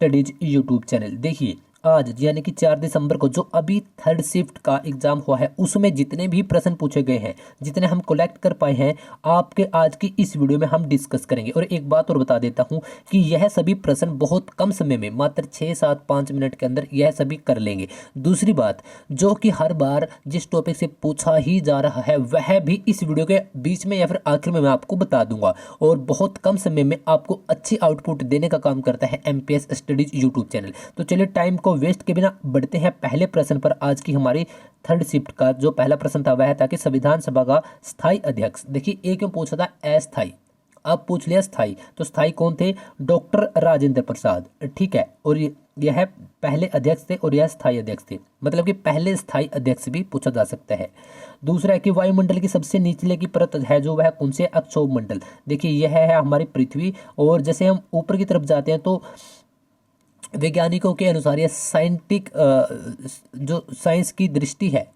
Studies YouTube channel. देखिए आज यानी कि 4 दिसंबर को जो अभी थर्ड शिफ्ट का एग्जाम हुआ है उसमें जितने भी प्रश्न पूछे गए हैं, जितने हम कलेक्ट कर पाए हैं, आपके आज की इस वीडियो में हम डिस्कस करेंगे। और एक बात और बता देता हूं कि यह सभी प्रश्न बहुत कम समय में, मात्र 6-7-5 मिनट के अंदर यह सभी कर लेंगे। दूसरी बात, जो कि हर बार जिस टॉपिक से पूछा ही जा रहा है वह भी इस वीडियो के बीच में या फिर आखिर में मैं आपको बता दूंगा, और बहुत कम समय में आपको अच्छी आउटपुट देने का काम करता है एमपीएस स्टडीज यूट्यूब चैनल। तो चलिए टाइम को वेस्ट के बिना बढ़ते हैं पहले प्रश्न पर। आज की हमारी थर्ड शिफ्ट का जो पहला प्रश्न था वह था कि संविधान सभा का स्थायी अध्यक्ष। देखिए एक में पूछा था अस्थायी, अब पूछ लिया स्थायी। तो स्थायी कौन थे? डॉक्टर राजेंद्र प्रसाद, ठीक है। और यह पहले अध्यक्ष थे और यह स्थायी अध्यक्ष थे, मतलब कि पहले स्थायी अध्यक्ष भी पूछा जा सकता है। दूसरा है कि वायुमंडल की सबसे निचले की परत है जो वह कौन से? अक्षोभ मंडल। देखिए यह है हमारी पृथ्वी, और जैसे हम ऊपर की तरफ जाते हैं तो वैज्ञानिकों के अनुसार यह साइंटिक जो साइंस की दृष्टि है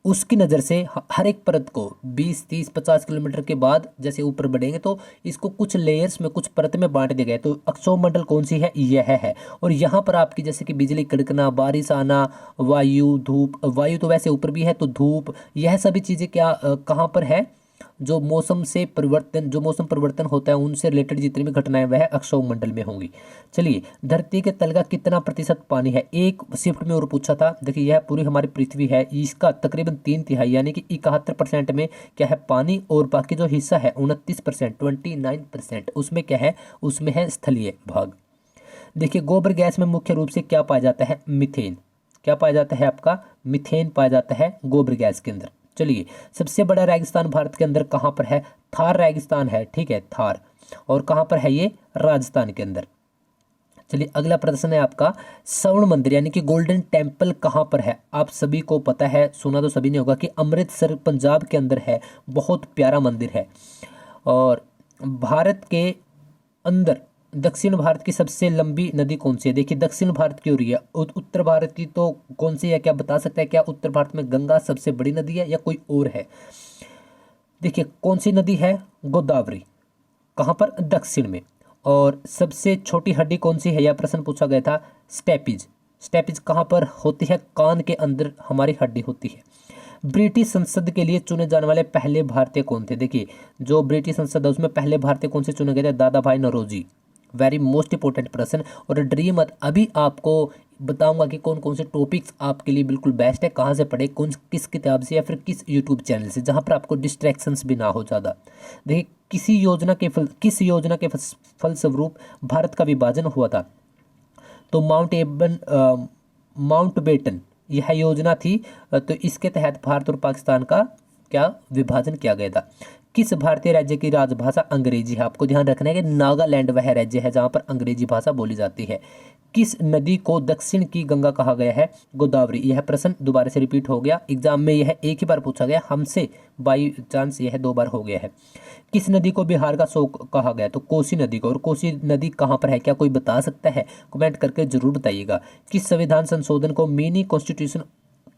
उसकी नज़र से हर एक परत को 20-30-50 किलोमीटर के बाद जैसे ऊपर बढ़ेंगे तो इसको कुछ लेयर्स में, कुछ परत में बांट दिया गया। तो अक्षोभ मंडल कौन सी है? यह है। और यहाँ पर आपकी जैसे कि बिजली कड़कना, बारिश आना, वायु, धूप, वायु तो वैसे ऊपर भी है, तो धूप, यह सभी चीज़ें क्या कहाँ पर है? जो मौसम से परिवर्तन, जो मौसम परिवर्तन होता है उनसे रिलेटेड जितनी भी घटनाएं वह अक्षोभ मंडल में होंगी। चलिए, धरती के तल का कितना प्रतिशत पानी है? एक शिफ्ट में और पूछा था। देखिए यह पूरी हमारी पृथ्वी है, इसका तकरीबन 3/3 यानी कि 71% में क्या है? पानी। और बाकी जो हिस्सा है 29%, 29% उसमें क्या है? उसमें है स्थलीय भाग। देखिए गोबर गैस में मुख्य रूप से क्या पाया जाता है? मीथेन। क्या पाया जाता है? आपका मीथेन पाया जाता है गोबर गैस के अंदर। चलिए, सबसे बड़ा रेगिस्तान भारत के अंदर कहाँ पर है? थार रेगिस्तान है, ठीक है, थार। और कहाँ पर है ये? राजस्थान के अंदर। चलिए अगला प्रश्न है आपका, स्वर्ण मंदिर यानी कि गोल्डन टेम्पल कहाँ पर है? आप सभी को पता है, सुना तो सभी ने होगा कि अमृतसर पंजाब के अंदर है। बहुत प्यारा मंदिर है। और भारत के अंदर दक्षिण भारत की सबसे लंबी नदी कौन सी है? देखिए दक्षिण भारत की हो रही है, उत्तर भारत की तो कौन सी है? क्या बता सकता है? क्या उत्तर भारत में गंगा सबसे बड़ी नदी है या कोई और है? देखिए कौन सी नदी है? गोदावरी। कहाँ पर? दक्षिण में। और सबसे छोटी हड्डी कौन सी है? यह प्रश्न पूछा गया था। स्टेपिज। स्टेपिज कहाँ पर होती है? कान के अंदर हमारी हड्डी होती है। ब्रिटिश संसद के लिए चुने जाने वाले पहले भारतीय कौन थे? देखिए जो ब्रिटिश संसद है उसमें पहले भारतीय कौन से चुने गए थे? दादा भाई नौरोजी। वेरी मोस्ट इंपॉर्टेंट प्रश्न। और ड्रीम मत, अभी आपको बताऊंगा कि कौन कौन से टॉपिक्स आपके लिए बिल्कुल बेस्ट है, कहाँ से पढ़े, कौन किस किताब से या फिर किस यूट्यूब चैनल से, जहाँ पर आपको डिस्ट्रैक्शंस भी ना हो ज़्यादा। देखिए किस योजना के फलस्वरूप भारत का विभाजन हुआ था? तो माउंट बेटन यह योजना थी। तो इसके तहत भारत और पाकिस्तान का क्या विभाजन किया गया था? किस भारतीय राज्य की राजभाषा अंग्रेजी है? आपको ध्यान रखना है कि नागालैंड वह राज्य है जहां पर अंग्रेजी भाषा बोली जाती है। किस नदी को दक्षिण की गंगा कहा गया है? गोदावरी। यह प्रश्न दोबारा से रिपीट हो गया एग्जाम में, यह एक ही बार पूछा गया, हमसे बाई चांस यह 2 बार हो गया है। किस नदी को बिहार का शोक कहा गया? तो कोसी नदी को। और कोसी नदी कहाँ पर है? क्या कोई बता सकता है? कमेंट करके जरूर बताइएगा। किस संविधान संशोधन को मिनी कॉन्स्टिट्यूशन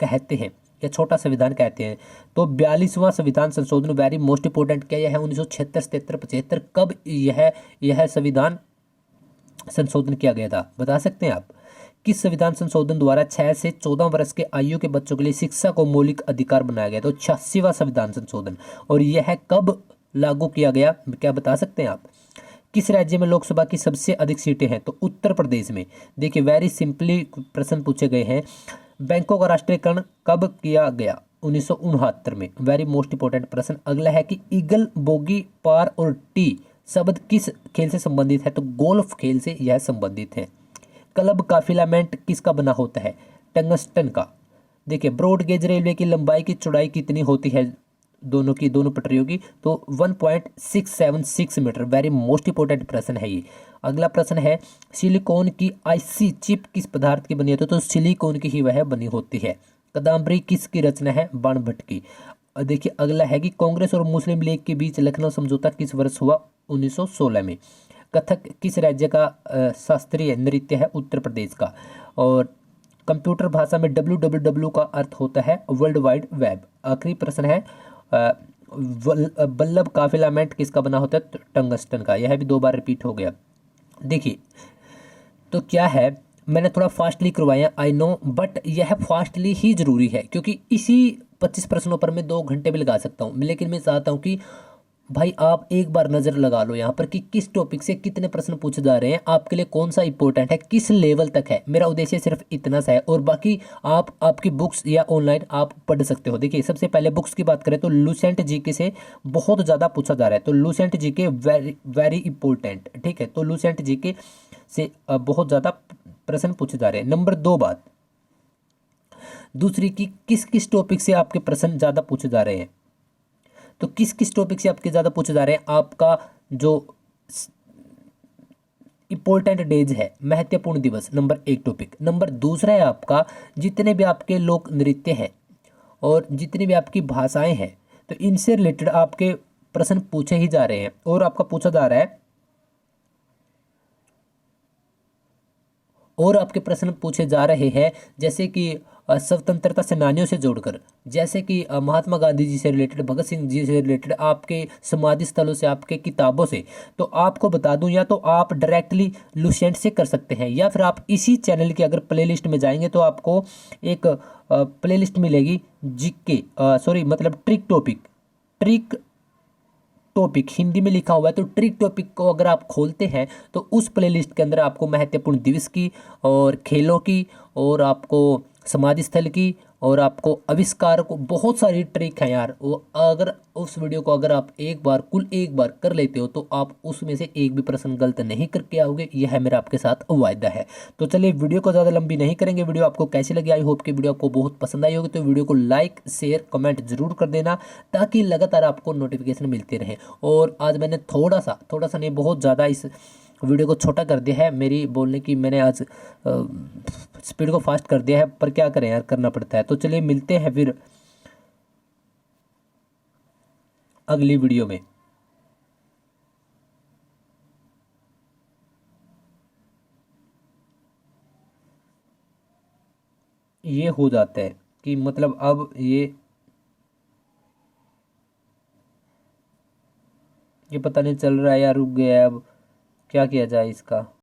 कहते हैं या छोटा संविधान कहते हैं? तो 42वां संविधान संशोधन। Very most important. क्या यह 1976, 77, 75? कब यह संविधान संशोधन किया गया था? बता सकते हैं आप? किस संविधान संशोधन द्वारा 6 से 14 वर्ष के आयु के बच्चों के लिए शिक्षा को मौलिक अधिकार बनाया गया? तो 86वां संविधान संशोधन। और यह कब लागू किया गया? क्या बता सकते हैं आप? किस राज्य में लोकसभा की सबसे अधिक सीटें हैं? तो उत्तर प्रदेश में। देखिए वेरी सिंपली प्रश्न पूछे गए हैं। बैंकों का राष्ट्रीयकरण कब किया गया? 1969 में। वेरी मोस्ट इंपोर्टेंट प्रश्न। अगला है कि ईगल, बोगी, पार और टी शब्द किस खेल से संबंधित है? तो गोल्फ खेल से यह संबंधित है। क्लब का फिलामेंट किसका बना होता है? टंगस्टन का। देखिए ब्रॉड गेज रेलवे की लंबाई की चौड़ाई कितनी होती है दोनों पटरियों की? तो 1.676 मीटर। वेरी मोस्ट इंपोर्टेंट प्रश्न है ये। अगला प्रश्न है, सिलिकॉन की आईसी चिप किस पदार्थ की बनी होती है? तो सिलिकॉन की ही वह बनी होती है। कदम्बरी किसकी रचना है? बाणभट्ट की। देखिए अगला है कि कांग्रेस और मुस्लिम लीग के बीच लखनऊ समझौता किस वर्ष हुआ? 1916 में। कथक किस राज्य का शास्त्रीय नृत्य है? उत्तर प्रदेश का। और कंप्यूटर भाषा में www का अर्थ होता है वर्ल्ड वाइड वेब। आखिरी प्रश्न है, बल्लभ का फिलामेंट किसका बना होता है? टंगस्टन का। यह भी 2 बार रिपीट हो गया। देखिए तो क्या है, मैंने थोड़ा फास्टली करवाया आई नो, बट यह फास्टली ही ज़रूरी है क्योंकि इसी 25 प्रश्नों पर मैं 2 घंटे भी लगा सकता हूँ, लेकिन मैं चाहता हूँ कि भाई आप एक बार नज़र लगा लो यहाँ पर कि किस टॉपिक से कितने प्रश्न पूछे जा रहे हैं, आपके लिए कौन सा इंपॉर्टेंट है, किस लेवल तक है। मेरा उद्देश्य सिर्फ इतना सा है, और बाकी आप आपकी बुक्स या ऑनलाइन आप पढ़ सकते हो। देखिए सबसे पहले बुक्स की बात करें तो लूसेंट जीके से बहुत ज़्यादा पूछा जा रहा है, तो Lucent GK very very important, ठीक है। तो लूसेंट जीके से बहुत ज़्यादा प्रश्न पूछे जा रहे हैं। नंबर 2 बात दूसरी, कि किस किस टॉपिक से आपके प्रश्न ज़्यादा पूछे जा रहे हैं। तो किस किस टॉपिक से आपके ज़्यादा पूछे जा रहे हैं, आपका जो इंपॉर्टेंट डेज है, महत्वपूर्ण दिवस, नंबर 1 टॉपिक। नंबर दूसरा है आपका जितने भी आपके लोक नृत्य हैं और जितनी भी आपकी भाषाएं हैं, तो इनसे रिलेटेड आपके प्रश्न पूछे ही जा रहे हैं। और आपका पूछा जा रहा है, और आपके प्रश्न पूछे जा रहे हैं जैसे कि स्वतंत्रता सेनानियों से जोड़कर, जैसे कि महात्मा गांधी जी से रिलेटेड, भगत सिंह जी से रिलेटेड, आपके समाधि स्थलों से, आपके किताबों से। तो आपको बता दूं, या तो आप डायरेक्टली लुसेंट से कर सकते हैं, या फिर आप इसी चैनल की अगर प्लेलिस्ट में जाएंगे तो आपको एक प्लेलिस्ट मिलेगी जीके, सॉरी मतलब trick topic, trick topic Hindi में लिखा हुआ है। तो ट्रिक टॉपिक को अगर आप खोलते हैं तो उस प्लेलिस्ट के अंदर आपको महत्वपूर्ण दिवस की, और खेलों की, और आपको समाधि स्थल की, और आपको आविष्कार को, बहुत सारी ट्रिक है यार। वो अगर उस वीडियो को अगर आप एक बार कर लेते हो तो आप उसमें से एक भी प्रश्न गलत नहीं करके आओगे, यह है मेरा आपके साथ वायदा है। तो चलिए वीडियो को ज़्यादा लंबी नहीं करेंगे। वीडियो आपको कैसी लगी, आई होप कि वीडियो आपको बहुत पसंद आई होगी। तो वीडियो को लाइक शेयर कमेंट जरूर कर देना, ताकि लगातार आपको नोटिफिकेशन मिलते रहे। और आज मैंने थोड़ा सा नहीं, बहुत ज़्यादा इस वीडियो को छोटा कर दिया है, मेरी बोलने की मैंने आज स्पीड को फास्ट कर दिया है, पर क्या करें यार, करना पड़ता है। तो चलिए मिलते हैं फिर अगली वीडियो में। ये हो जाता है कि मतलब अब ये पता नहीं चल रहा है यार, रुक गया है। अब क्या किया जाए इसका।